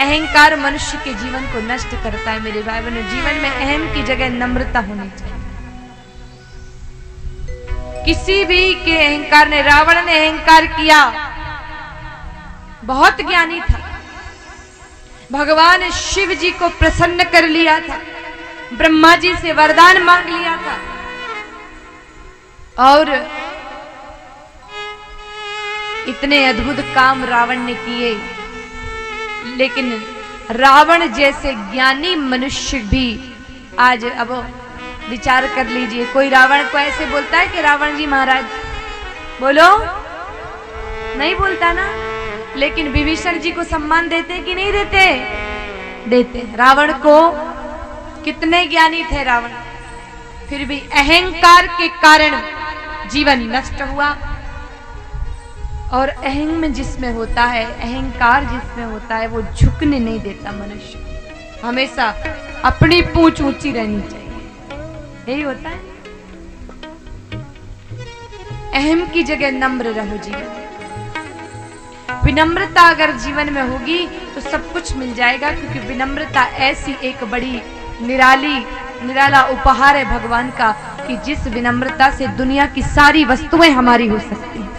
अहंकार मनुष्य के जीवन को नष्ट करता है। मेरे भाई बहनों, जीवन में अहम की जगह नम्रता होनी चाहिए। किसी भी के अहंकार ने, रावण ने अहंकार किया, बहुत ज्ञानी था, भगवान शिव जी को प्रसन्न कर लिया था, ब्रह्मा जी से वरदान मांग लिया था, और इतने अद्भुत काम रावण ने किए। लेकिन रावण जैसे ज्ञानी मनुष्य भी आज, अब विचार कर लीजिए, कोई रावण को ऐसे बोलता है कि रावण जी महाराज, बोलो, नहीं बोलता ना। लेकिन विभीषण जी को सम्मान देते कि नहीं देते? देते। रावण को, कितने ज्ञानी थे रावण, फिर भी अहंकार के कारण जीवन नष्ट हुआ। और अहम जिसमें होता है, अहंकार जिसमें होता है, वो झुकने नहीं देता मनुष्य, हमेशा अपनी पूंछ ऊंची रहनी चाहिए, यही होता है। अहम की जगह नम्र रहो जीवन में। विनम्रता अगर जीवन में होगी तो सब कुछ मिल जाएगा, क्योंकि विनम्रता ऐसी एक बड़ी निराला उपहार है भगवान का, कि जिस विनम्रता से दुनिया की सारी वस्तुएं हमारी हो सकती हैं।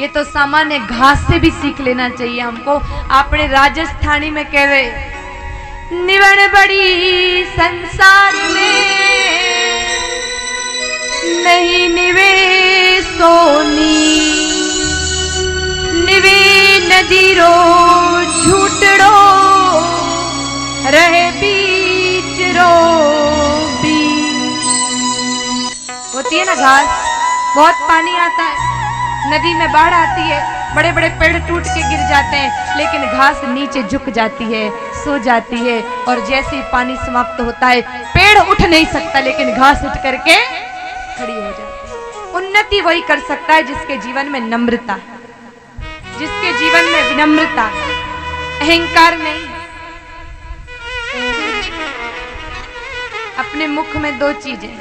ये तो सामान्य घास से भी सीख लेना चाहिए हमको। आपने राजस्थानी में कह रहे, निवण बड़ी संसार में नहीं निवे सोनी, निवे नदी रो झूठड़ो रहे बीच रो बीच। होती है ना घास, बहुत पानी आता है, नदी में बाढ़ आती है, बड़े बड़े पेड़ टूट के गिर जाते हैं, लेकिन घास नीचे झुक जाती है, सो जाती है, और जैसे ही पानी समाप्त होता है पेड़ उठ नहीं सकता, लेकिन घास उठ करके खड़ी हो जाती है। उन्नति वही कर सकता है जिसके जीवन में नम्रता, जिसके जीवन में विनम्रता, अहंकार नहीं। अपने मुख में दो चीजें,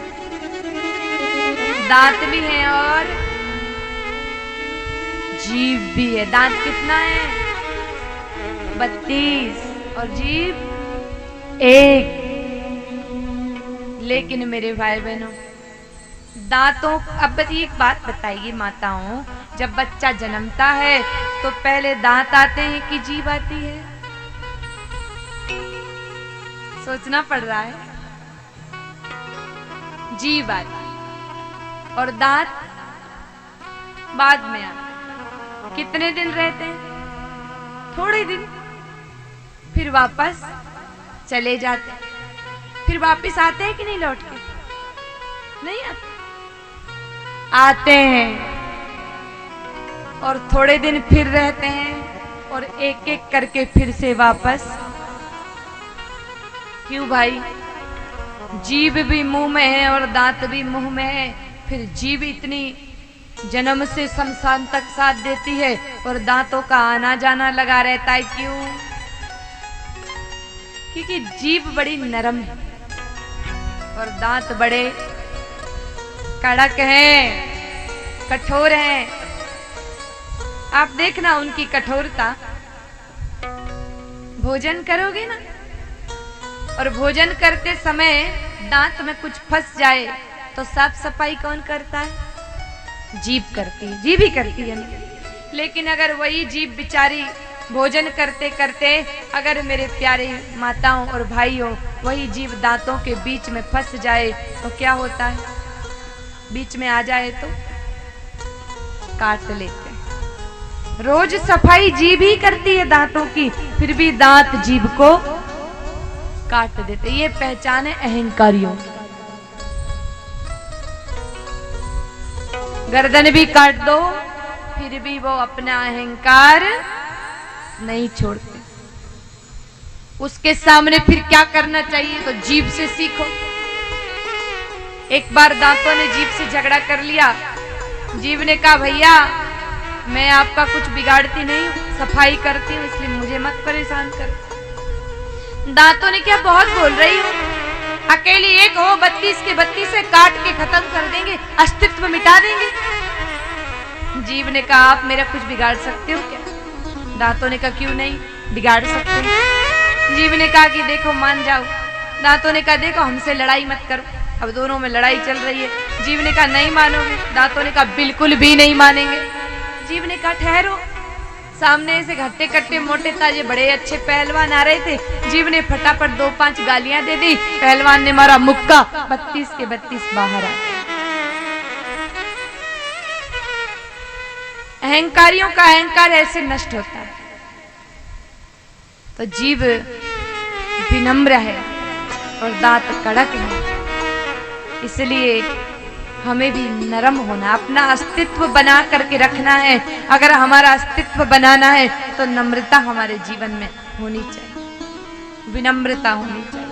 दांत भी है और जीभ भी है। दांत कितना है? 32, और जीभ 1। लेकिन मेरे भाई बहनों, दांतों, अब एक बात बताइए माताओं, जब बच्चा जन्मता है तो पहले दांत आते हैं कि जीभ आती है? सोचना पड़ रहा है। जीभ आती और दांत बाद में आते। कितने दिन रहते हैं? थोड़े दिन, फिर वापस चले जाते हैं। फिर वापस आते हैं कि नहीं लौट के? नहीं आते, आते हैं और थोड़े दिन फिर रहते हैं, और एक एक करके फिर से वापस। क्यों भाई? जीभ भी मुंह में है और दांत भी मुंह में है, फिर जीभ इतनी जन्म से शमशान तक साथ देती है और दांतों का आना जाना लगा रहता है। क्यों? क्योंकि जीभ बड़ी नरम है और दांत बड़े कड़क हैं, कठोर हैं। आप देखना उनकी कठोरता। भोजन करोगे ना, और भोजन करते समय दांत में कुछ फंस जाए तो साफ सफाई कौन करता है? जीभ करती है, जीभ ही करती है। लेकिन अगर वही जीभ बिचारी भोजन करते करते, अगर मेरे प्यारे माताओं और भाइयों, वही जीभ दांतों के बीच में फंस जाए तो क्या होता है? बीच में आ जाए तो काट लेते हैं। रोज सफाई जीभ ही करती है दांतों की, फिर भी दांत जीभ को काट देते। ये पहचान है अहंकारियों की। गर्दन भी काट दो फिर भी वो अपना अहंकार नहीं छोड़ते। उसके सामने फिर क्या करना चाहिए? तो जीभ से सीखो। एक बार दांतों ने जीभ से झगड़ा कर लिया। जीभ ने कहा, भैया मैं आपका कुछ बिगाड़ती नहीं हूँ, सफाई करती हूँ, इसलिए मुझे मत परेशान कर। दांतों ने क्या, बहुत बोल रही हूँ, अकेली एक हो 32 के 32 से काट के खत्म कर देंगे, अस्तित्व मिटा देंगे। जीभ ने कहा, आप मेरा कुछ बिगाड़ सकते हो क्या? दांतों ने कहा क्यों नहीं, बिगाड़ सकते। जीव ने कहा कि देखो मान जाओ। दांतों ने कहा देखो हमसे लड़ाई मत करो। अब दोनों में लड़ाई चल रही है। जीव ने कहा नहीं मानोगे। दांतों ने कहा बिल्कुल भी नहीं मानेंगे। जीव ने कहा ठहरो। सामने से घट्टे कट्टे मोटे ताजे बड़े अच्छे पहलवान आ रहे थे। जीव ने फटाफट 2-5 गालियां दे दी। पहलवान ने मारा मुक्का, 32 के 32 बाहर आ गए। अहंकारियों का अहंकार ऐसे नष्ट होता है। तो जीव विनम्र है और दांत कड़क है, इसलिए हमें भी नरम होना, अपना अस्तित्व बना करके रखना है। अगर हमारा अस्तित्व बनाना है तो नम्रता हमारे जीवन में होनी चाहिए, विनम्रता होनी चाहिए।